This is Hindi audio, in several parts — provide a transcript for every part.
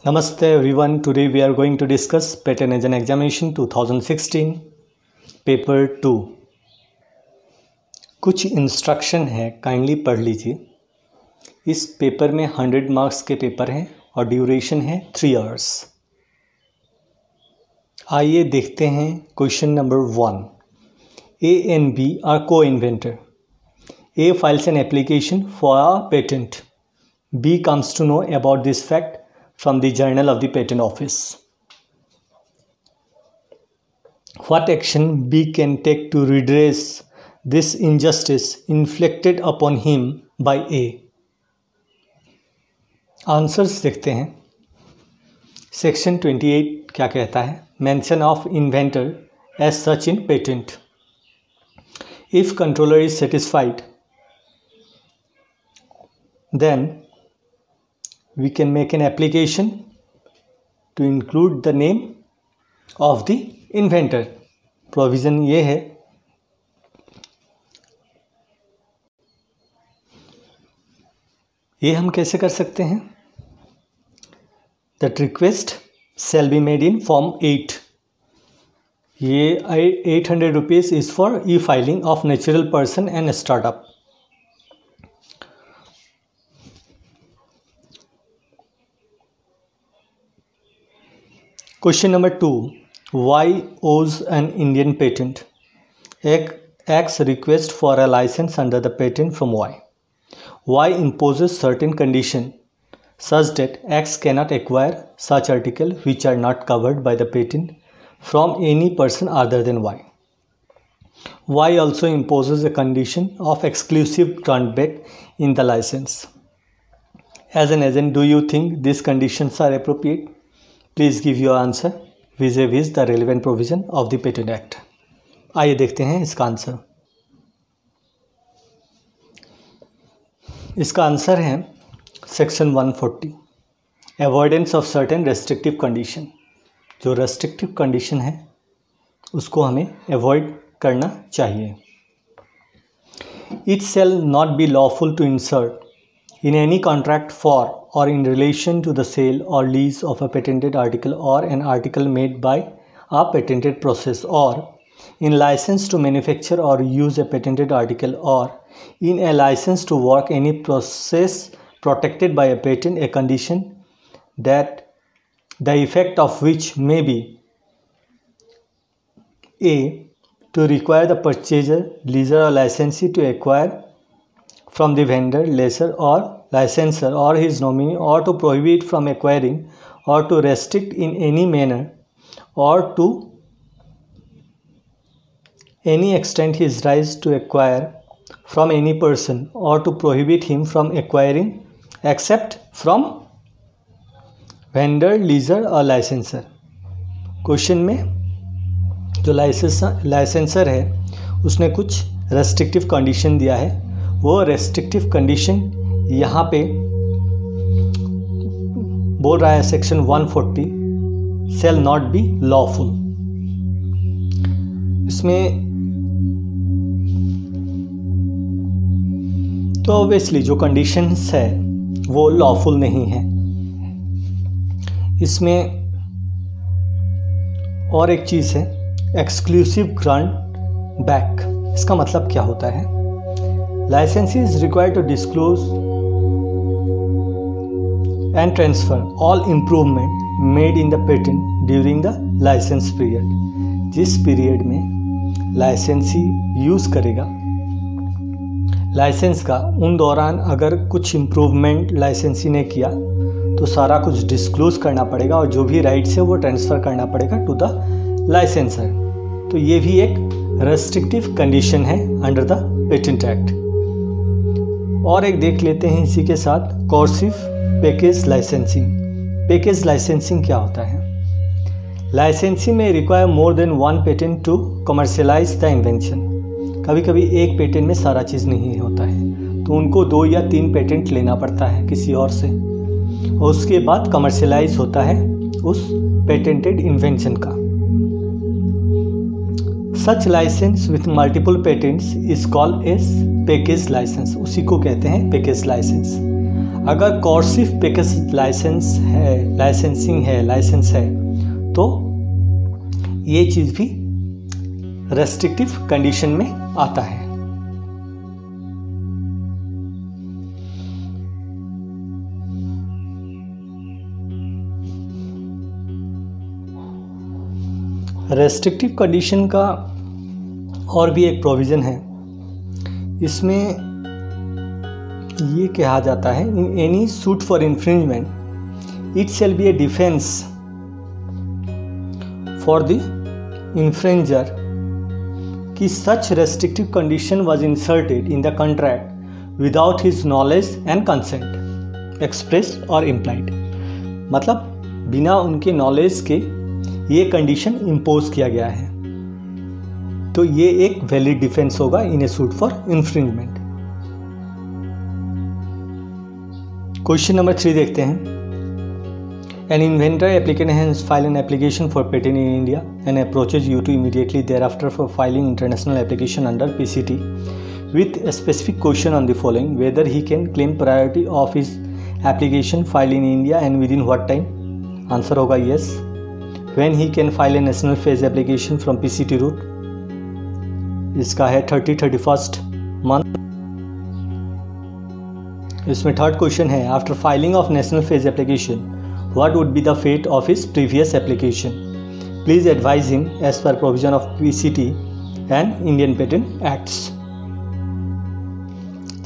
Namaste everyone. Today we are going to discuss Patent Engine Examination 2016 paper 2। कुछ इंस्ट्रक्शन है, काइंडली पढ़ लीजिए। इस पेपर में 100 मार्क्स के पेपर हैं और ड्यूरेशन है 3 आवर्स। आइए देखते हैं question number 1। A and B are co-inventor. A files an application for a patent. B comes to know about this fact from the Journal of the Patent Office. What action B can take to redress this injustice inflicted upon him by A? Answers देखते हैं। सेक्शन 28 क्या कहता है? Mention of inventor as such in patent. If controller is satisfied, then we can make an application to include the name of the inventor. Provision ये है ये हम कैसे कर सकते हैं? That request shall be made in form 8. ये 800 rupees is for e-filing of natural person and startup. Question number 2. Why owes an Indian patent X request for a license under the patent from Y? Y imposes certain condition such that X cannot acquire such article which are not covered by the patent from any person other than Y. Y also imposes a condition of exclusive grant back in the license. As an agent, do you think these conditions are appropriate? Please give your answer vis-a-vis the relevant provision of the Patent Act. आइए देखते हैं इसका आंसर। इसका आंसर है section 140, avoidance of certain restrictive condition. जो रेस्ट्रिक्टिव कंडीशन है उसको हमें अवॉइड करना चाहिए। It shall not be lawful to insert in any contract for or in relation to the sale or lease of a patented article or an article made by a patented process, or in license to manufacture or use a patented article, or in a license to work any process protected by a patent, a condition that the effect of which may be A. to require the purchaser, leaser or licensee to acquire from the vendor, lessor or licensor or his nominee, or to prohibit from acquiring or to restrict in any manner or to any extent his right to acquire from any person or to prohibit him from acquiring except from vendor, leaser or licensor. Question में जो लाइसेंसर है उसने कुछ रेस्ट्रिक्टिव कंडीशन दिया है। वो रेस्ट्रिक्टिव कंडीशन यहाँ पे बोल रहा है section 140 shell not be lawful. इसमें तो ऑब्वियसली जो कंडीशंस है वो लॉफुल नहीं है। इसमें और एक चीज़ है एक्सक्लूसिव ग्रांट बैक। इसका मतलब क्या होता है? Licensee is required to disclose and transfer all improvement made in the patent during the license period. जिस पीरियड में लाइसेंसी यूज़ करेगा लाइसेंस का, उन दौरान अगर कुछ इम्प्रूवमेंट लाइसेंसी ने किया तो सारा कुछ डिस्क्लोज करना पड़ेगा और जो भी राइट्स है वो ट्रांसफ़र करना पड़ेगा टू द लाइसेंसर। तो ये भी एक रेस्ट्रिक्टिव कंडीशन है अंडर द पेटेंट एक्ट। और एक देख लेते हैं इसी के साथ coercive package licensing. Package licensing क्या होता है? लाइसेंसिंग में require more than one patent to commercialise the invention. कभी कभी एक पेटेंट में सारा चीज़ नहीं होता है तो उनको 2 या 3 पेटेंट लेना पड़ता है किसी और से, और उसके बाद कमर्शियलाइज होता है उस पेटेंटेड इन्वेंशन का। Such license with multiple patents is called as package license। उसी को कहते हैं पैकेज लाइसेंस। अगर कॉर्सिव पैकेज लाइसेंस है तो ये चीज़ भी रेस्ट्रिक्टिव कंडीशन में आता है। रेस्ट्रिक्टिव कंडीशन का और भी एक प्रोविज़न है, इसमें ये कहा जाता है in any suit for infringement it shall be a defence for the infringer कि such restrictive condition was inserted in the contract without his knowledge and consent expressed और इम्प्लाइड। मतलब बिना उनके नॉलेज के ये कंडीशन इम्पोज किया गया है, तो ये एक वैलिड डिफेंस होगा in a suit for infringement. Question number 3 देखते हैं। An inventor applicant has filed an application for patent in India and approaches you to immediately thereafter for filing international application under PCT with a specific question on the following: whether he can claim priority of his application filed in India and within what time? Answer होगा yes. When he can file a national phase application from PCT route? इसका है 31st month। इसमें थर्ड क्वेश्चन है after filing of national phase application what would be the fate of his previous application? Please advise him as per provision of PCT and Indian Patent Acts.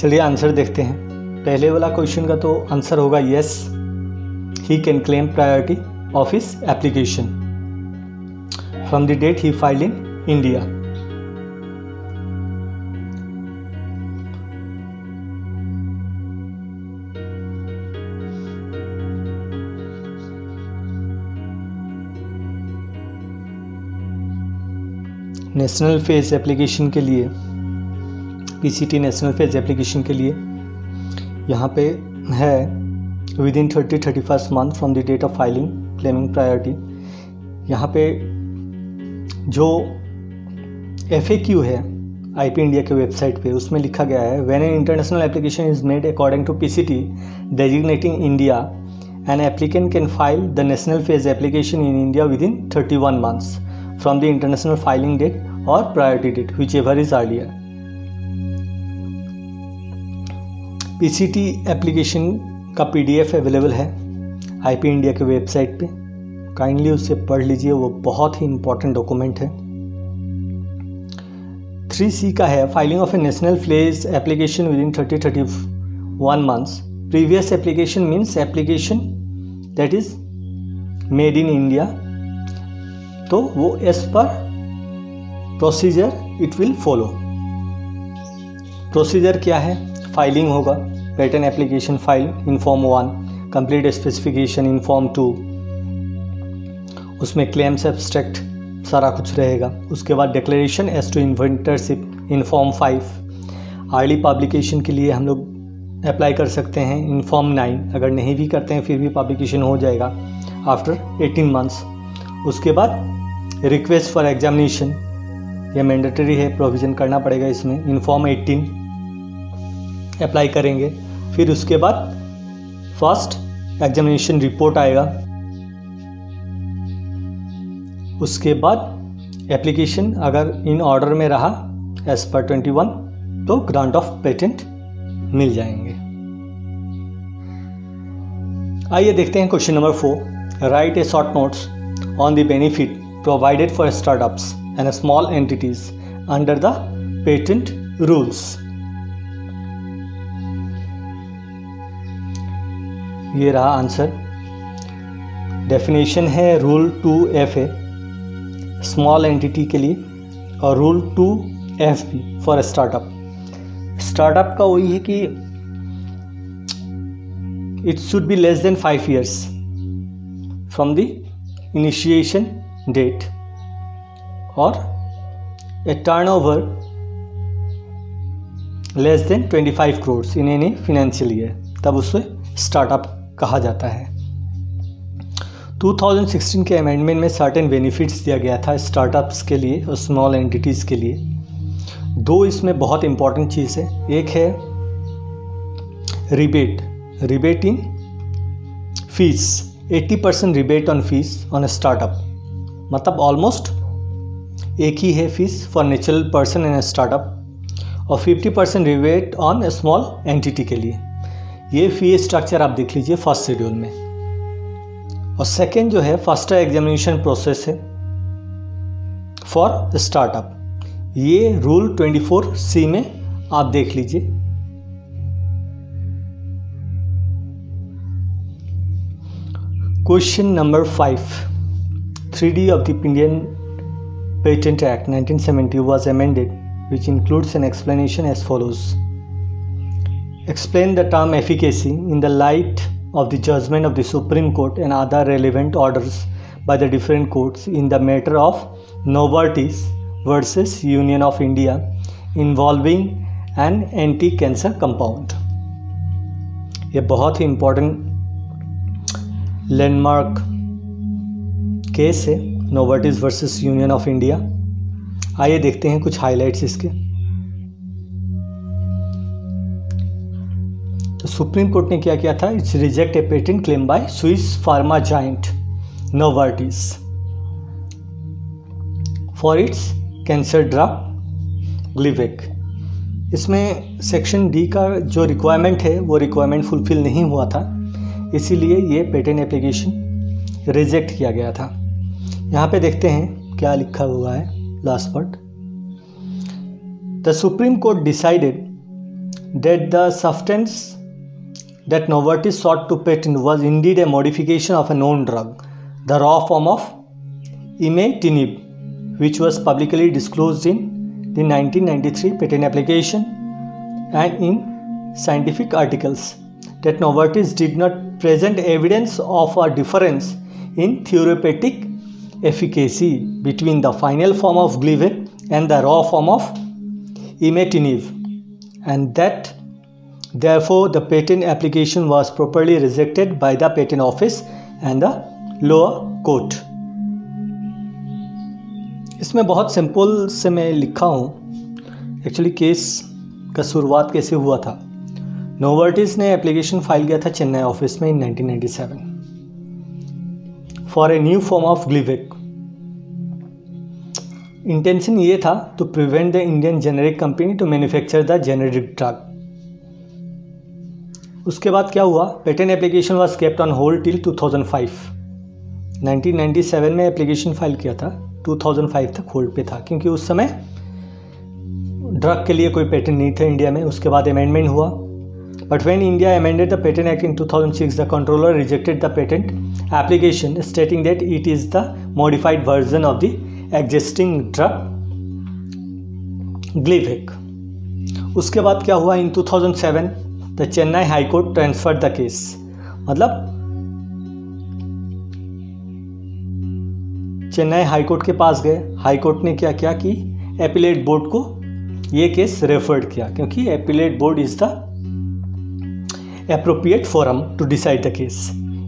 चलिए आंसर देखते हैं। पहले वाला क्वेश्चन का तो आंसर होगा yes, he can claim priority of his application from the date he filed in India. National phase application के लिए, पीसीटी नेशनल फेज एप्लीकेशन के लिए यहाँ पे है within 31st month from the date of filing claiming priority. यहाँ पे जो FAQ है IP इंडिया के वेबसाइट पे, उसमें लिखा गया है when an international application is made according to PCT designating India an applicant can file the national phase application in India within 31 months from the international filing date or priority date, whichever is earlier. PCT application का PDF अवेलेबल है IP इंडिया के वेबसाइट पे, काइंडली उससे पढ़ लीजिए, वो बहुत ही इंपॉर्टेंट डॉक्यूमेंट है। 3C का है filing of a national phase application within 31 months। Previous application means application that is made in India, तो वो as per procedure it will follow. Procedure क्या है? फाइलिंग होगा, patent application file in form 1, complete specification in form 2, उसमें क्लेम्स एब्स्ट्रैक्ट सारा कुछ रहेगा। उसके बाद declaration as to inventorship in form 5। Early publication के लिए हम लोग अप्लाई कर सकते हैं इन फॉर्म 9, अगर नहीं भी करते हैं फिर भी पब्लिकेशन हो जाएगा आफ्टर 18 months। उसके बाद रिक्वेस्ट फॉर एग्जामिनेशन, ये मैंडेटरी है, प्रोविज़न करना पड़ेगा इसमें, इन फॉर्म 18 अप्लाई करेंगे। फिर उसके बाद फर्स्ट एग्जामिनेशन रिपोर्ट आएगा, उसके बाद एप्लीकेशन अगर इन ऑर्डर में रहा एज पर 21 तो ग्रांट ऑफ पेटेंट मिल जाएंगे। आइए देखते हैं question number 4। Right A short notes on the benefit provided for startups and small entities under the patent rules. ये रहा आंसर। डेफिनेशन है रूल 2FA स्मॉल एंटिटी के लिए और rule 2FB for startup. Startup का वही है कि it should be less than 5 years from the initiation date और a turnover less than 25 crores in any financial year, तब उसे स्टार्टअप कहा जाता है। 2016 के अमेंडमेंट में सर्टेन बेनिफिट्स दिया गया था स्टार्टअप्स के लिए और स्मॉल एंटिटीज़ के लिए। 2 इसमें बहुत इंपॉर्टेंट चीज़ है, एक है rebate rebate in fees, 80% rebate on fees on startup, मतलब ऑलमोस्ट एक ही है fees for natural person in startup, और 50% रिबेट ऑन स्मॉल एंटिटी के लिए। ये फी स्ट्रक्चर आप देख लीजिए फर्स्ट शेड्यूल में। और सेकेंड जो है फास्टर एग्जामिनेशन प्रोसेस है फॉर स्टार्टअप, ये रूल 24C में आप देख लीजिए। Question number 5, 3D of the Indian Patent Act 1970 was amended, which includes an explanation as follows. Explain the term efficacy in the light of the judgment of the Supreme Court and other relevant orders by the different courts in the matter of Novartis versus Union of India involving an anti-cancer compound। ये बहुत ही इम्पोर्टेंट लैंडमार्क केस है, Novartis versus union of India. आइए देखते हैं कुछ हाइलाइट्स इसके। तो सुप्रीम कोर्ट ने क्या किया था, its reject a patent claim by Swiss pharma giant Novartis for its cancer drug Glivec. इसमें सेक्शन डी का जो रिक्वायरमेंट है वो रिक्वायरमेंट फुलफिल नहीं हुआ था, इसीलिए ये पेटेंट एप्लीकेशन रिजेक्ट किया गया था। यहाँ पे देखते हैं क्या लिखा हुआ है last part. The supreme court decided that the substance that Novartis sought to patent was indeed a modification of a known drug, the raw form of imatinib, which was publicly disclosed in the 1993 patent application and in scientific articles. That Novartis did not present evidence of a difference in therapeutic efficacy between the final form of Gleevec and the raw form of imatinib, and that therefore the patent application was properly rejected by the patent office and the lower court। इसमें बहुत सिंपल से मैं लिखा हूँ, एक्चुअली केस का शुरुआत कैसे हुआ था। नोवार्टिस ने एप्लीकेशन फाइल किया था चेन्नई ऑफिस में in 1997 for a new form of Glivec. Intention ये था to prevent the Indian generic company to manufacture the generic drug. उसके बाद क्या हुआ, patent application was kept on hold till 2005। 1997 में एप्लीकेशन फाइल किया था, 2005 तक होल्ड पे था, क्योंकि उस समय ड्रग के लिए कोई पेटेंट नहीं था इंडिया में। उसके बाद अमेंडमेंट हुआ, but when India amended the Patent Act in 2006, the controller rejected the patent application, stating that it is the modified version of the existing drug Gleevec। उसके बाद क्या हुआ, in 2007 the Chennai High Court transferred the case, मतलब चेन्नई हाई कोर्ट के पास गए। हाई कोर्ट ने क्या किया कि एपिलेट बोर्ड को ये केस रेफर्ड किया, क्योंकि appellate board is the appropriate forum to decide the case.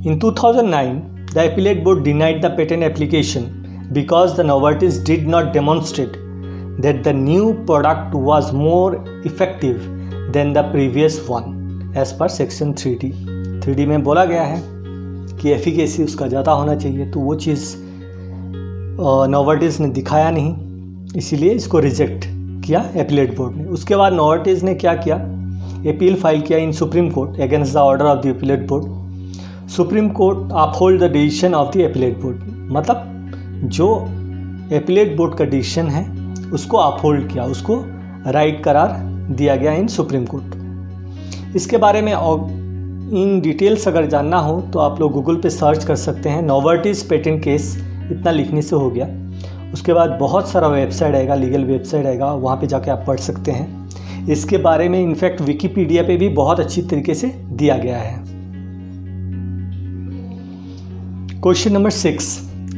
In 2009, the appellate board denied the patent application because the Novartis did not demonstrate that the new product was more effective than the previous one as per section 3D। 3D में बोला गया है कि एफिकेसी उसका ज़्यादा होना चाहिए, तो वो चीज़ नोवार्टिस ने दिखाया नहीं, इसीलिए इसको रिजेक्ट किया एपिलेट बोर्ड ने। उसके बाद नोवार्टिस ने क्या किया, अपील फाइल किया in Supreme Court against the order of the appellate board. Supreme Court uphold the decision of the appellate board, मतलब जो अपीलेट बोर्ड का डिसीजन है उसको अपहोल्ड किया, उसको राइट करार दिया गया इन सुप्रीम कोर्ट। इसके बारे में इन डिटेल्स अगर जानना हो तो आप लोग गूगल पे सर्च कर सकते हैं, नोवार्टिस पेटेंट केस, इतना लिखने से हो गया। उसके बाद बहुत सारा वेबसाइट आएगा, लीगल वेबसाइट आएगा, वहाँ पे जाके आप पढ़ सकते हैं इसके बारे में। इनफैक्ट विकिपीडिया पे भी बहुत अच्छी तरीके से दिया गया है। Question number 6,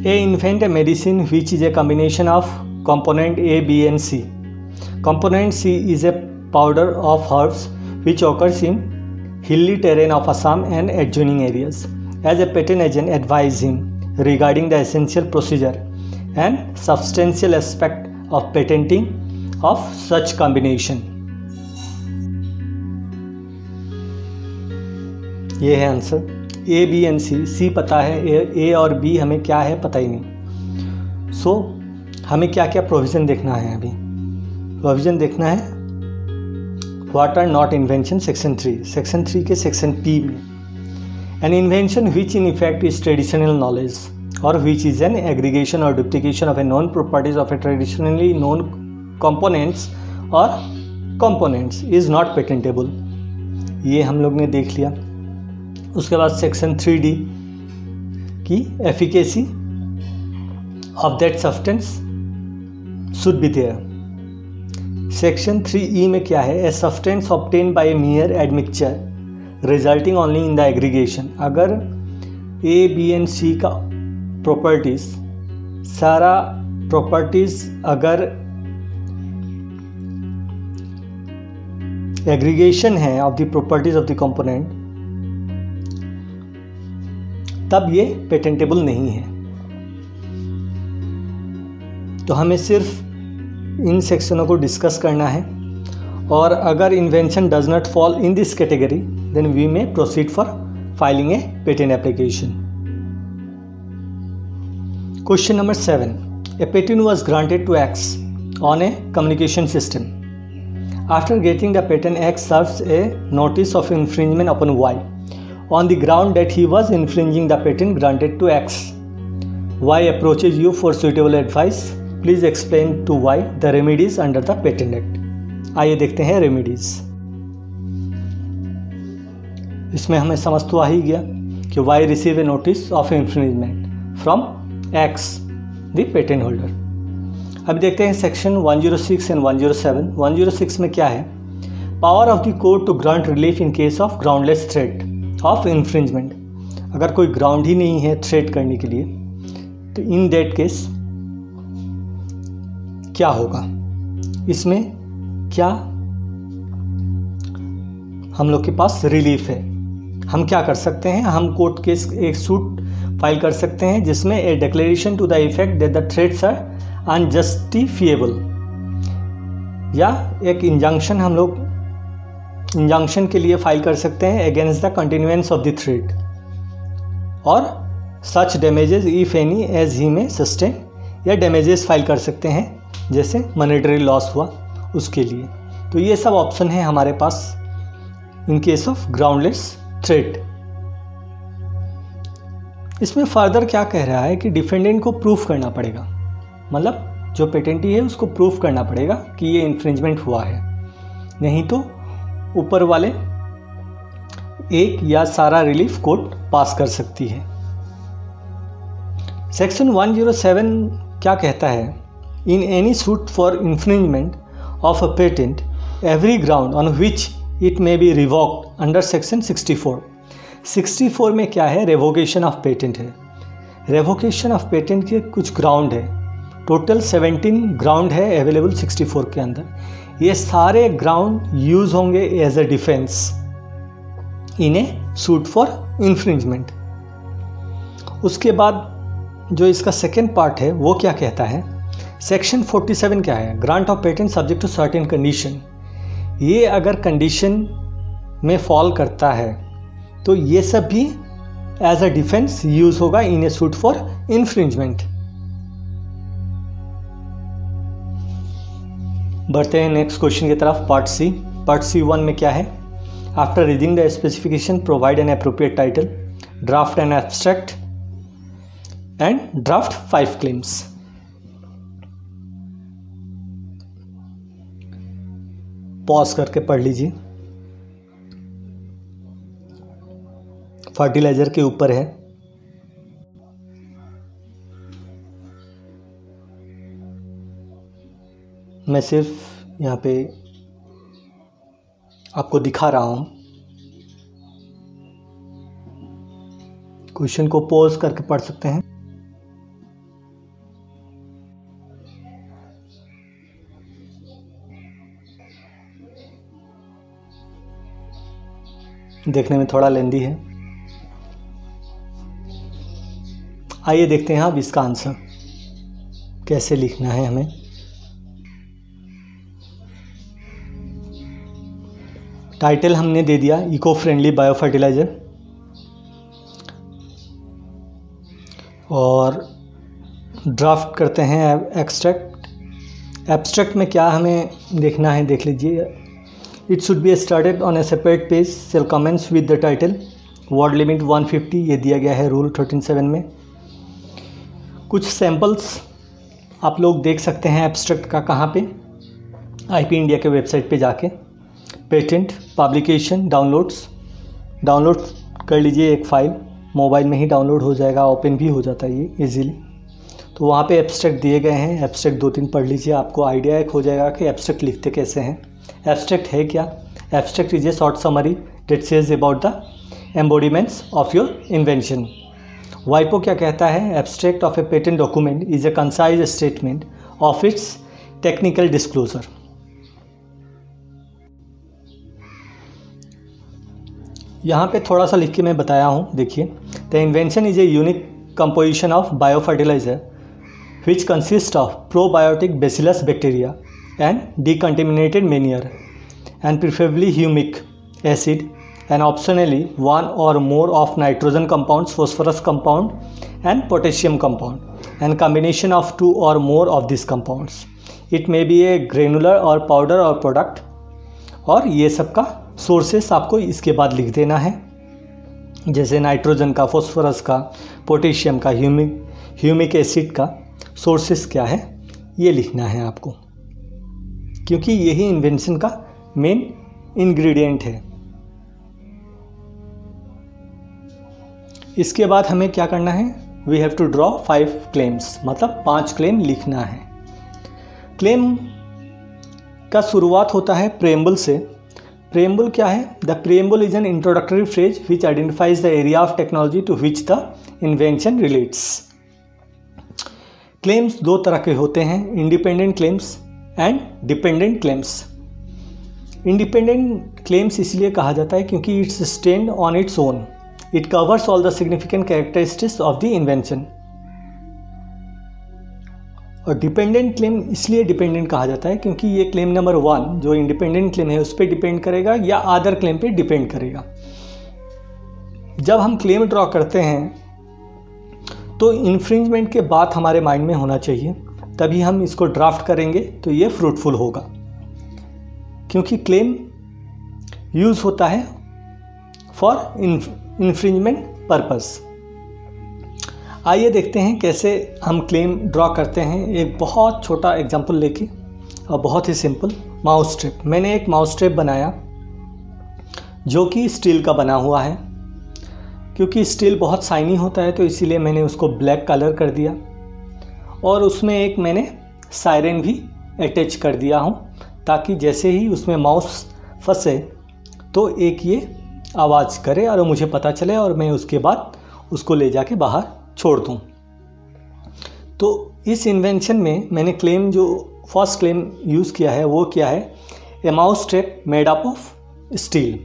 A invent a medicine which is a combination of component A, B and C। Component C is a powder of herbs which occurs in hilly terrain of Assam and adjoining areas. As a patent agent, advise him regarding the essential procedure and substantial aspect of patenting of such combination। ये है आंसर। ए, बी एंड सी, सी पता है, ए और बी हमें क्या है पता ही नहीं। सो हमें क्या क्या प्रोविज़न देखना है, अभी प्रोविज़न देखना है what are not invention, section 3, section 3 के सेक्शन पी में। An invention which in effect is traditional knowledge और विच इज एन एग्रीगेशन और duplication of a non properties of a traditionally known components और कंपोनेंट्स इज नॉट पेटेंटेबल। ये हम लोग ने देख लिया। उसके बाद सेक्शन 3D की efficacy of that substance should be there. Section 3E में क्या है, a substance obtain by a mere admixture resulting only in the aggregation. अगर ए, बी एंड सी का प्रॉपर्टीज, सारा प्रॉपर्टीज अगर एग्रीगेशन है of the properties of the component, तब ये पेटेंटेबल नहीं है। तो हमें सिर्फ इन सेक्शनों को डिस्कस करना है, और अगर invention does not fall in this category then we may proceed for filing a patent application. Question number 7, a patent was granted to X on a communication system. After getting the patent, X serves a notice of infringement upon Y on the ground that he was infringing the patent granted to X. Y approaches you for suitable advice. Please explain to Y the remedies under the Patent Act. आइए देखते हैं रेमेडीज। इसमें हमें समझ तो आ ही गया कि Y receive a notice of infringement from X, the patent holder. अब देखते हैं सेक्शन 106 एंड 107। 106 में क्या है, power of the court to grant relief in case of groundless threat of infringement. अगर कोई ग्राउंड ही नहीं है थ्रेट करने के लिए, तो इन दैट केस क्या होगा, इसमें क्या हम लोग के पास रिलीफ है। हम क्या कर सकते हैं, हम कोर्ट केस एक सूट फाइल कर सकते हैं जिसमें a declaration to the effect that the threats are unjustifiable, या एक इंजंक्शन हम लोग इंजंक्शन के लिए फाइल कर सकते हैं against the continuance of the threat, और such damages if any as he may sustain, या डैमेजेस फाइल कर सकते हैं जैसे मॉनेटरी लॉस हुआ उसके लिए। तो ये सब ऑप्शन है हमारे पास इन केस ऑफ ग्राउंडलेस थ्रेट। इसमें फर्दर क्या कह रहा है कि डिफेंडेंट को प्रूफ करना पड़ेगा, मतलब जो पेटेंटी है उसको प्रूफ करना पड़ेगा कि ये इन्फ्रिंजमेंट हुआ है, नहीं तो ऊपर वाले एक या सारा रिलीफ कोर्ट पास कर सकती है। सेक्शन 107 क्या कहता है, in any suit for infringement of a patent every ground on which it may be revoked under section 64। 64 में क्या है, रेवोकेशन ऑफ पेटेंट है। रेवोकेशन ऑफ पेटेंट के कुछ ग्राउंड है, टोटल 17 ग्राउंड है अवेलेबल 64 के अंदर। ये सारे ग्राउंड यूज होंगे as a defence in a suit for infringement. उसके बाद जो इसका सेकेंड पार्ट है वो क्या कहता है, सेक्शन 47 क्या है, grant of patent subject to certain condition. ये अगर कंडीशन में फॉल करता है तो ये सब भी एज अ डिफेंस यूज होगा in a suit for infringement. बढ़ते हैं नेक्स्ट क्वेश्चन की तरफ, पार्ट सी। पार्ट C1 में क्या है, after reading the specification provide an appropriate title, draft an abstract and draft 5 claims. Pause करके पढ़ लीजिए। फर्टिलाइजर के ऊपर है। मैं सिर्फ यहाँ पे आपको दिखा रहा हूँ, क्वेश्चन को पॉज करके पढ़ सकते हैं। देखने में थोड़ा लेंदी है। आइए देखते हैं अब इसका आंसर कैसे लिखना है हमें। टाइटल हमने दे दिया इको फ्रेंडली बायो फर्टिलाइजर, और ड्राफ्ट करते हैं एक्सट्रैक्ट। एब्स्ट्रैक्ट में क्या हमें देखना है देख लीजिए। It should be started on a separate page, sell comments with the title, word limit 150, ये दिया गया है रूल 13.7 में। कुछ सैम्पल्स आप लोग देख सकते हैं एब्स्ट्रैक्ट का कहाँ पे, IP इंडिया के वेबसाइट पे जाके। पेटेंट, पब्लिकेशन, डाउनलोड कर लीजिए एक फ़ाइल, मोबाइल में ही डाउनलोड हो जाएगा, ओपन भी हो जाता है ये इजीली। तो वहाँ पे एब्स्ट्रैक्ट दिए गए हैं, एब्स्ट्रैक्ट 2-3 पढ़ लीजिए, आपको आइडिया एक हो जाएगा कि एब्स्ट्रैक्ट लिखते कैसे हैं। एब्स्ट्रैक्ट है क्या? Abstract is a short summary that says about the embodiments of your invention. वाइपो क्या कहता है? Abstract of a patent document is a concise statement of its technical disclosure. यहाँ पे थोड़ा सा लिख के मैं बताया हूँ, देखिए। The invention is a unique composition of biofertiliser which consists of probiotic bacillus bacteria and decontaminated manure and preferably humic acid and optionally one or more of nitrogen compounds, phosphorus compound and potassium compound and combination of 2 or more of these compounds. It may be a granular or powder or product। और ये सब का सोर्सेस आपको इसके बाद लिख देना है, जैसे नाइट्रोजन का, फॉस्फोरस का, पोटेशियम का, ह्यूमिक एसिड का सोर्सेस क्या है ये लिखना है आपको, क्योंकि यही इन्वेंशन का मेन इंग्रेडिएंट है। इसके बाद हमें क्या करना है? We have to draw 5 claims, मतलब 5 क्लेम लिखना है। क्लेम का शुरुआत होता है प्रेम्बल से। प्रेम्बल क्या है? The preamble is an introductory phrase which identifies the area of technology to which the invention relates. Claims 2 तरह के होते हैं, independent claims and dependent claims. Independent claims इसलिए कहा जाता है क्योंकि its stand on its own, it covers all the significant characteristics of the invention. और डिपेंडेंट क्लेम इसलिए डिपेंडेंट कहा जाता है क्योंकि ये क्लेम नंबर 1 जो इंडिपेंडेंट क्लेम है उस पर डिपेंड करेगा या अदर क्लेम पे डिपेंड करेगा। जब हम क्लेम ड्रॉ करते हैं तो इन्फ्रिंजमेंट के बाद हमारे माइंड में होना चाहिए, तभी हम इसको ड्राफ्ट करेंगे तो ये फ्रूटफुल होगा, क्योंकि क्लेम यूज़ होता है फॉर इन्फ्रिंजमेंट पर्पस। आइए देखते हैं कैसे हम क्लेम ड्रॉ करते हैं, एक बहुत छोटा एग्जांपल लेके और बहुत ही सिंपल। माउस ट्रैप, मैंने एक माउस ट्रैप बनाया जो कि स्टील का बना हुआ है। क्योंकि स्टील बहुत शाइनी होता है तो इसीलिए मैंने उसको ब्लैक कलर कर दिया और उसमें एक मैंने सायरन भी अटैच कर दिया हूँ, ताकि जैसे ही उसमें माउस फंसे तो एक ये आवाज़ करे और मुझे पता चले और मैं उसके बाद उसको ले जाके बाहर छोड़ दूँ। तो इस इन्वेंशन में मैंने क्लेम जो फर्स्ट क्लेम यूज़ किया है वो क्या है? ए mouse trap made up of steel.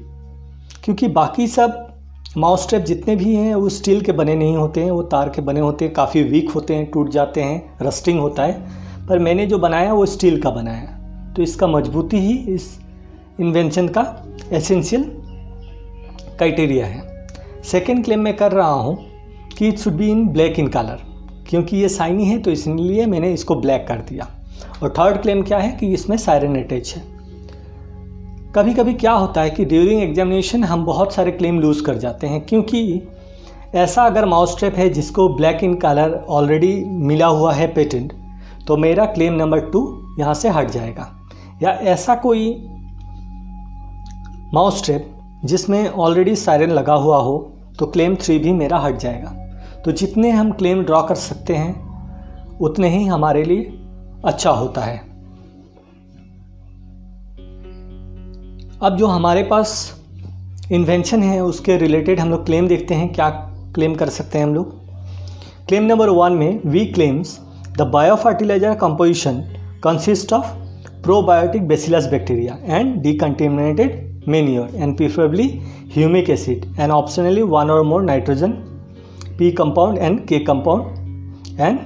क्योंकि बाकी सब माउस ट्रैप जितने भी हैं वो स्टील के बने नहीं होते हैं, वो तार के बने होते हैं, काफ़ी वीक होते हैं, टूट जाते हैं, रस्टिंग होता है। पर मैंने जो बनाया वो स्टील का बनाया, तो इसका मजबूती ही इस इन्वेंशन का एसेंशियल क्राइटेरिया है। सेकेंड क्लेम मैं कर रहा हूँ कि it should be in black in colour, क्योंकि ये शाइनी है तो इसलिए मैंने इसको ब्लैक कर दिया। और थर्ड क्लेम क्या है कि इसमें सायरन अटैच है। कभी कभी क्या होता है कि ड्यूरिंग एग्जामिनेशन हम बहुत सारे क्लेम लूज़ कर जाते हैं, क्योंकि ऐसा अगर माउस ट्रैप है जिसको ब्लैक इन कलर ऑलरेडी मिला हुआ है पेटेंट, तो मेरा क्लेम नंबर 2 यहाँ से हट जाएगा। या ऐसा कोई माउस ट्रैप जिसमें ऑलरेडी सायरन लगा हुआ हो तो क्लेम 3 भी मेरा हट जाएगा। तो जितने हम क्लेम ड्रॉ कर सकते हैं उतने ही हमारे लिए अच्छा होता है। अब जो हमारे पास इन्वेंशन है उसके रिलेटेड हम लोग क्लेम देखते हैं, क्या क्लेम कर सकते हैं हम लोग। क्लेम नंबर 1 में we claims the biofertiliser composition consist of probiotic bacillus bacteria and decontaminated manure and preferably humic acid and optionally 1 or more nitrogen P compound and K compound and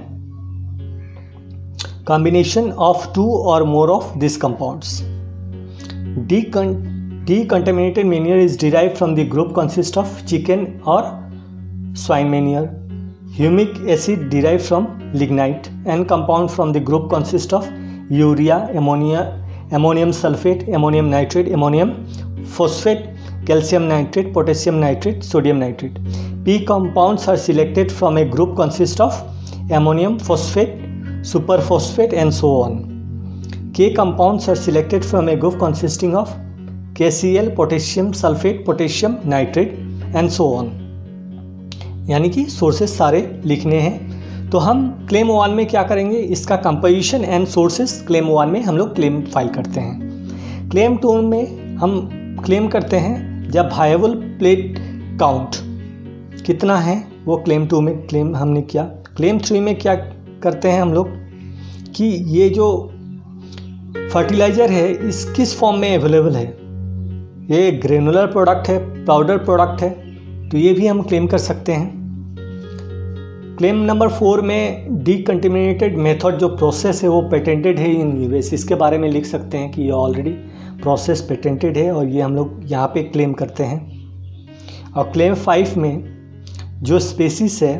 combination of 2 or more of these compounds. Decontaminated manure is derived from the group consist of chicken or swine manure, Humic acid derived from lignite and compound from the group consist of urea, ammonia, ammonium sulfate, ammonium nitrate, ammonium phosphate, calcium nitrate, potassium nitrate, sodium nitrate. P compounds are selected from a group consist of ammonium phosphate, superphosphate and so on. K compounds are selected from a group consisting of KCl, potassium sulfate, potassium nitrate and so on. यानी कि सोर्सेस सारे लिखने हैं। तो हम क्लेम 1 में क्या करेंगे, इसका कंपोजिशन एंड सोर्सेस क्लेम 1 में हम लोग क्लेम फाइल करते हैं। क्लेम 2 में हम क्लेम करते हैं जब वायबल प्लेट काउंट कितना है वो क्लेम 2 में क्लेम हमने किया। क्लेम 3 में क्या करते हैं हम लोग कि ये जो फर्टिलाइज़र है इस किस फॉर्म में अवेलेबल है, ये ग्रेनुलर प्रोडक्ट है, पाउडर प्रोडक्ट है, तो ये भी हम क्लेम कर सकते हैं। क्लेम नंबर 4 में डीकंटेमिनेटेड मेथड जो प्रोसेस है वो पेटेंटेड है इन यूएस, इसके बारे में लिख सकते हैं कि ये ऑलरेडी प्रोसेस पेटेंटेड है और ये हम लोग यहाँ पे क्लेम करते हैं। और क्लेम 5 में जो स्पेसीज है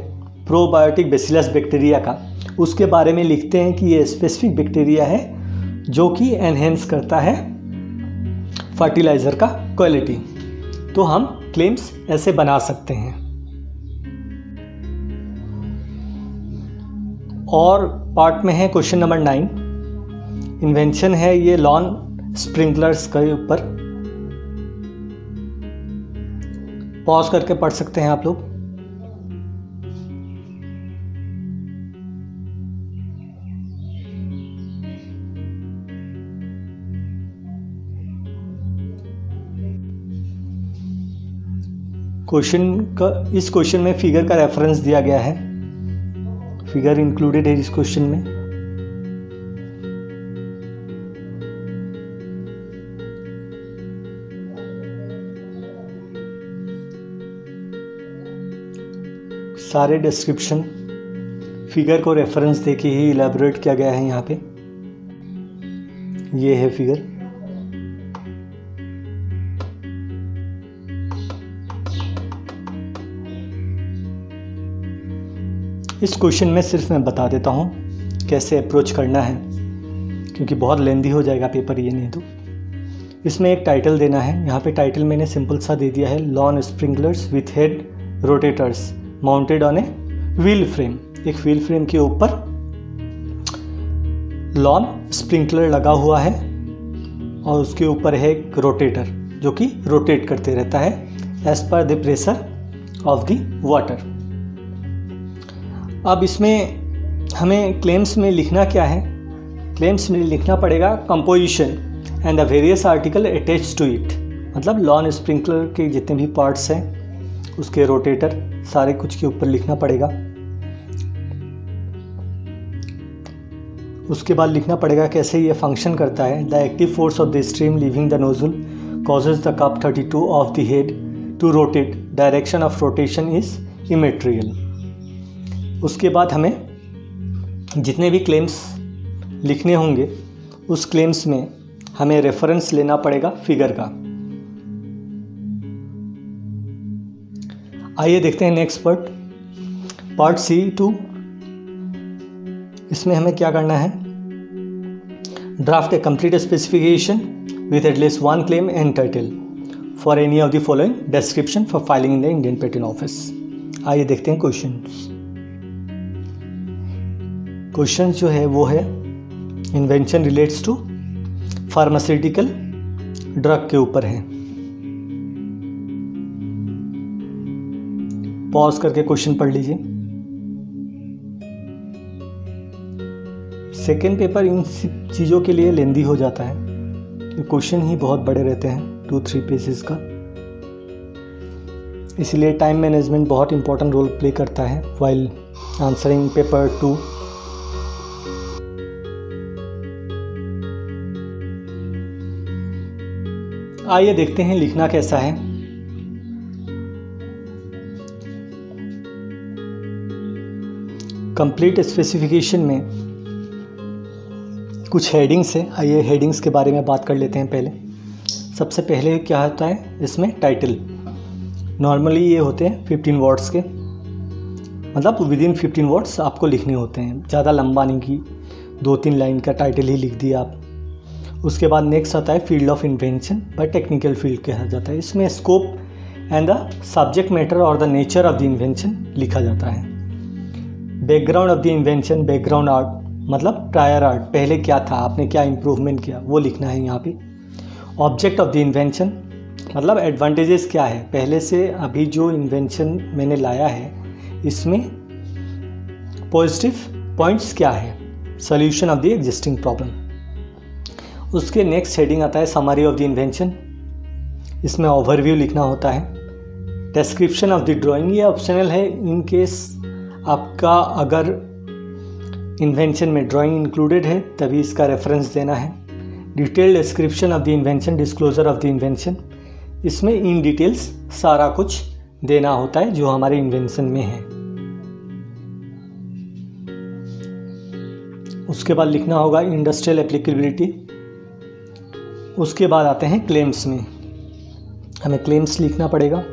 प्रोबायोटिक बैसिलस बैक्टीरिया का, उसके बारे में लिखते हैं कि ये स्पेसिफिक बैक्टीरिया है जो कि एनहेंस करता है फर्टिलाइज़र का क्वालिटी। तो हम क्लेम्स ऐसे बना सकते हैं। और पार्ट में है क्वेश्चन नंबर 9, इन्वेंशन है ये लॉन स्प्रिंकलर्स के ऊपर। पॉज करके पढ़ सकते हैं आप लोग। इस क्वेश्चन में फिगर का रेफरेंस दिया गया है, फिगर इंक्लूडेड है इस क्वेश्चन में। सारे डिस्क्रिप्शन फिगर को रेफरेंस देके ही इलैबोरेट किया गया है। यहाँ पे ये है फिगर। इस क्वेश्चन में सिर्फ मैं बता देता हूँ कैसे अप्रोच करना है, क्योंकि बहुत लेंदी हो जाएगा पेपर ये नहीं तो। इसमें एक टाइटल देना है। यहाँ पे टाइटल मैंने सिंपल सा दे दिया है, lawn sprinklers with head rotators mounted on a wheel frame. एक व्हील फ्रेम के ऊपर लॉन स्प्रिंकलर लगा हुआ है और उसके ऊपर है एक रोटेटर जो कि रोटेट करते रहता है as per the pressure of the water. अब इसमें हमें क्लेम्स में लिखना क्या है, क्लेम्स में लिखना पड़ेगा composition and the various article attach to it, मतलब लॉन स्प्रिंकलर के जितने भी पार्ट्स हैं उसके रोटेटर सारे कुछ के ऊपर लिखना पड़ेगा। उसके बाद लिखना पड़ेगा कैसे ये फंक्शन करता है। The active force of the stream leaving the nozzle causes the cup 32 of the head to rotate, direction of rotation is immaterial. उसके बाद हमें जितने भी क्लेम्स लिखने होंगे उस क्लेम्स में हमें रेफरेंस लेना पड़ेगा फिगर का। आइए देखते हैं नेक्स्ट पार्ट C2। इसमें हमें क्या करना है, draft a complete specification with at least 1 claim and title for any of the following description for filing in the Indian patent office. आइए देखते हैं क्वेश्चन जो है वो है invention relates to pharmaceutical drug के ऊपर है। पॉज करके क्वेश्चन पढ़ लीजिए। सेकेंड पेपर इन चीज़ों के लिए लेंदी हो जाता है, क्वेश्चन ही बहुत बड़े रहते हैं 2-3 पेजेस का, इसलिए टाइम मैनेजमेंट बहुत इंपॉर्टेंट रोल प्ले करता है व्हाइल आंसरिंग पेपर 2। आइए देखते हैं लिखना कैसा है। कंप्लीट स्पेसिफिकेशन में कुछ हेडिंग्स हैं। आइए हेडिंग्स के बारे में बात कर लेते हैं। पहले सबसे पहले क्या होता है इसमें टाइटल। नॉर्मली ये होते हैं 15 वर्ड्स के, मतलब विदिन 15 वर्ड्स आपको लिखने होते हैं, ज़्यादा लंबा नहीं कि 2-3 लाइन का टाइटल ही लिख दिया आप। उसके बाद नेक्स्ट आता है field of invention, by technical field कहा जाता है। इसमें scope and the subject matter और the nature of the invention लिखा जाता है। Background of the invention, background art मतलब प्रायर आर्ट, पहले क्या था, आपने क्या इम्प्रूवमेंट किया, वो लिखना है यहाँ पे। ऑब्जेक्ट ऑफ द इन्वेंशन मतलब एडवांटेजेस क्या है, पहले से अभी जो इन्वेंशन मैंने लाया है इसमें पॉजिटिव पॉइंट्स क्या है, solution of the existing problem. उसके नेक्स्ट हेडिंग आता है समरी ऑफ द इन्वेंशन, इसमें ओवरव्यू लिखना होता है। डिस्क्रिप्शन ऑफ द ड्राइंग, ये ऑप्शनल है इन केस आपका अगर इन्वेंशन में ड्राइंग इंक्लूडेड है तभी इसका रेफरेंस देना है। Detail description of the invention, disclosure of the invention, इसमें इन डिटेल्स सारा कुछ देना होता है जो हमारे इन्वेंशन में है। उसके बाद लिखना होगा इंडस्ट्रियल एप्लीकेबिलिटी। उसके बाद आते हैं क्लेम्स में, हमें क्लेम्स लिखना पड़ेगा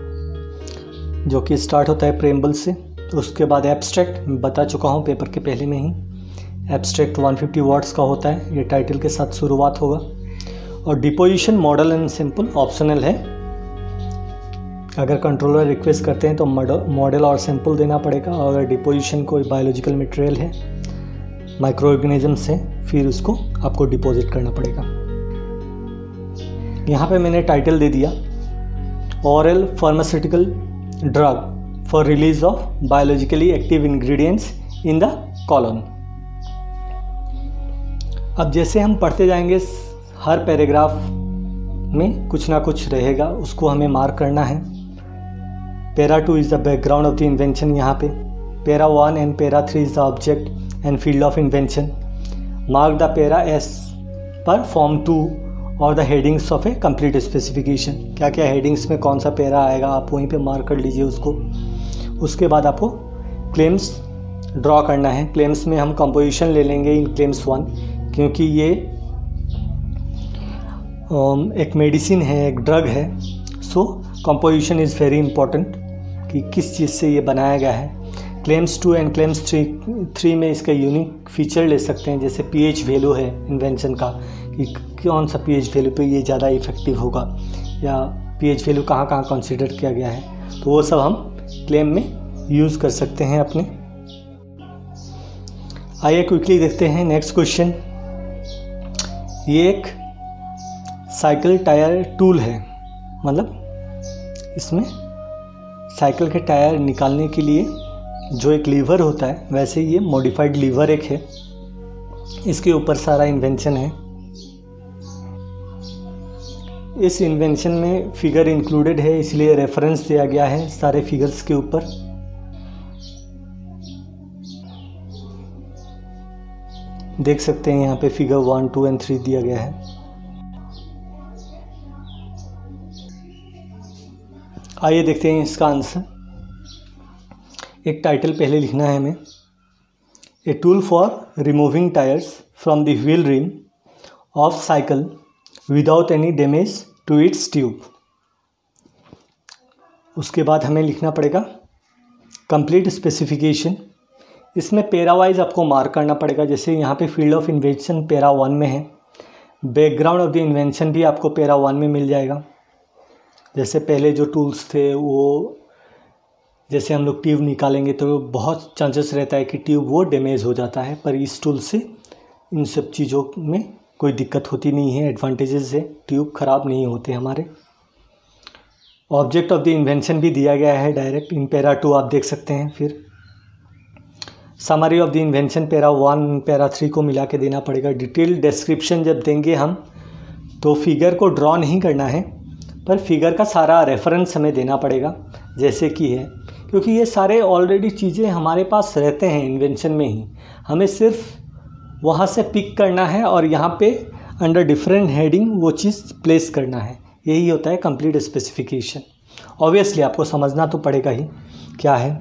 जो कि स्टार्ट होता है प्रेम्बल से। उसके बाद एब्स्ट्रैक्ट, बता चुका हूँ पेपर के पहले में ही, एब्स्ट्रैक्ट 150 वर्ड्स का होता है, ये टाइटल के साथ शुरुआत होगा। और deposition, model and simple optional है, अगर कंट्रोलर रिक्वेस्ट करते हैं तो मॉडल और सिंपल देना पड़ेगा। और अगर डिपोजिशन कोई बायोलॉजिकल मटेरियल है, माइक्रो ऑर्गेनिजम्स है, फिर उसको आपको डिपॉजिट करना पड़ेगा। यहाँ पे मैंने टाइटल दे दिया oral pharmaceutical drug for release of biologically active ingredients in the colon. अब जैसे हम पढ़ते जाएंगे हर पैराग्राफ में कुछ ना कुछ रहेगा, उसको हमें मार्क करना है। Para 2 is the background of the invention, यहाँ पे para 1 and para 3 is the object and field of invention. Mark the para S पर फॉर्म 2 और the headings of A complete specification, क्या क्या हेडिंग्स में कौन सा पैरा आएगा आप वहीं पे मार्क कर लीजिए उसको। उसके बाद आपको क्लेम्स ड्रॉ करना है। क्लेम्स में हम कंपोजिशन ले लेंगे इन क्लेम्स 1, क्योंकि ये एक मेडिसिन है, एक ड्रग है, सो कंपोजिशन इज़ वेरी इंपॉर्टेंट कि किस चीज़ से ये बनाया गया है। क्लेम्स 2 एंड क्लेम्स 3 में इसका यूनिक फीचर ले सकते हैं, जैसे पीएच वैल्यू है इन्वेंशन का कि कौन सा पीएच वैल्यू पे ये ज़्यादा इफ़ेक्टिव होगा, या पीएच वैल्यू कहाँ कहाँ कंसीडर किया गया है, तो वो सब हम क्लेम में यूज़ कर सकते हैं अपने। आइए क्विकली देखते हैं नेक्स्ट क्वेश्चन। ये एक साइकिल टायर टूल है, मतलब इसमें साइकिल के टायर निकालने के लिए जो एक लीवर होता है, वैसे ये मॉडिफाइड लीवर एक है, इसके ऊपर सारा इन्वेंशन है। इस इन्वेंशन में फिगर इंक्लूडेड है, इसलिए रेफरेंस दिया गया है सारे फिगर्स के ऊपर। देख सकते हैं यहाँ पे फिगर 1, 2 एंड 3 दिया गया है। आइए देखते हैं इसका आंसर। एक टाइटल पहले लिखना है हमें, a tool for removing tyres from the wheel rim of cycle without any damage to its tube. उसके बाद हमें लिखना पड़ेगा कंप्लीट स्पेसिफिकेशन। इसमें पैरा वाइज आपको मार्क करना पड़ेगा, जैसे यहाँ पे फील्ड ऑफ इन्वेंशन पैरा 1 में है, बैकग्राउंड ऑफ द इन्वेंशन भी आपको पैरा 1 में मिल जाएगा। जैसे पहले जो टूल्स थे वो, जैसे हम लोग ट्यूब निकालेंगे तो बहुत चांसेस रहता है कि ट्यूब वो डैमेज हो जाता है, पर इस टूल से इन सब चीज़ों में कोई दिक्कत होती नहीं है, एडवांटेजेस है, ट्यूब ख़राब नहीं होते हमारे। ऑब्जेक्ट ऑफ द इन्वेंशन भी दिया गया है डायरेक्ट इन पैरा 2, आप देख सकते हैं। फिर summary of the invention para 1 para 3 को मिला के देना पड़ेगा। डिटेल डिस्क्रिप्शन जब देंगे हम तो फिगर को ड्रॉ नहीं करना है, पर फिगर का सारा रेफरेंस हमें देना पड़ेगा जैसे कि है, क्योंकि ये सारे ऑलरेडी चीज़ें हमारे पास रहते हैं इन्वेंशन में ही, हमें सिर्फ वहाँ से पिक करना है और यहाँ पे अंडर डिफरेंट हेडिंग वो चीज़ प्लेस करना है। यही होता है कंप्लीट स्पेसिफिकेशन। ऑब्वियसली आपको समझना तो पड़ेगा ही क्या है।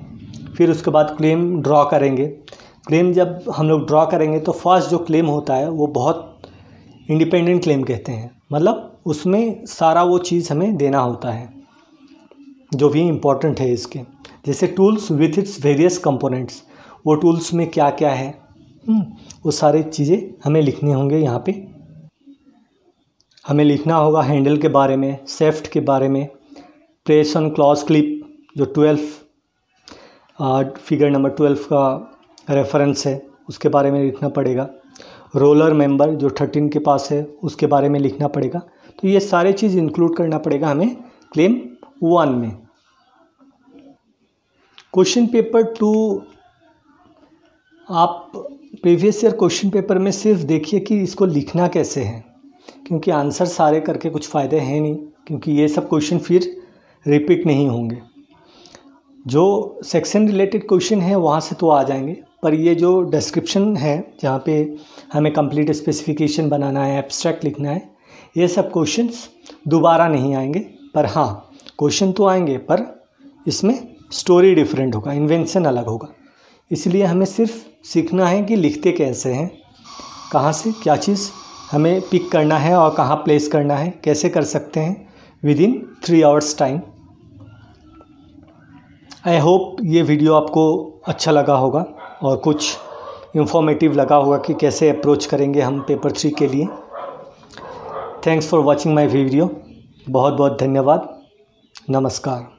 फिर उसके बाद क्लेम ड्रॉ करेंगे। क्लेम जब हम लोग ड्रॉ करेंगे तो फर्स्ट जो क्लेम होता है वो बहुत इंडिपेंडेंट क्लेम कहते हैं, मतलब उसमें सारा वो चीज़ हमें देना होता है। जो भी इम्पोर्टेंट है इसके, जैसे tools with its various components, वो टूल्स में क्या क्या है, वो सारी चीज़ें हमें लिखनी होंगे। यहाँ पे हमें लिखना होगा हैंडल के बारे में, सेफ्ट के बारे में, प्रेस ऑन क्लॉज क्लिप जो 12 फिगर नंबर 12 का रेफरेंस है उसके बारे में लिखना पड़ेगा, रोलर मेंबर जो 13 के पास है उसके बारे में लिखना पड़ेगा। तो ये सारे चीज़ इंक्लूड करना पड़ेगा हमें क्लेम 1 में। क्वेश्चन पेपर 2 आप प्रीवियस ईयर क्वेश्चन पेपर में सिर्फ देखिए कि इसको लिखना कैसे है, क्योंकि आंसर सारे करके कुछ फ़ायदे हैं नहीं, क्योंकि ये सब क्वेश्चन फिर रिपीट नहीं होंगे। जो सेक्शन रिलेटेड क्वेश्चन है वहाँ से तो आ जाएंगे, पर ये जो डिस्क्रिप्शन है जहाँ पे हमें कंप्लीट स्पेसिफिकेशन बनाना है, एब्स्ट्रैक्ट लिखना है, ये सब क्वेश्चंस दोबारा नहीं आएंगे। पर हाँ, क्वेश्चन तो आएंगे, पर इसमें स्टोरी डिफरेंट होगा, इन्वेंशन अलग होगा। इसलिए हमें सिर्फ सीखना है कि लिखते कैसे हैं, कहाँ से क्या चीज़ हमें पिक करना है और कहाँ प्लेस करना है, कैसे कर सकते हैं within 3 hours time. I hope ये वीडियो आपको अच्छा लगा होगा और कुछ इंफॉर्मेटिव लगा होगा कि कैसे अप्रोच करेंगे हम पेपर 3 के लिए। Thanks for watching my video. बहुत बहुत धन्यवाद। नमस्कार।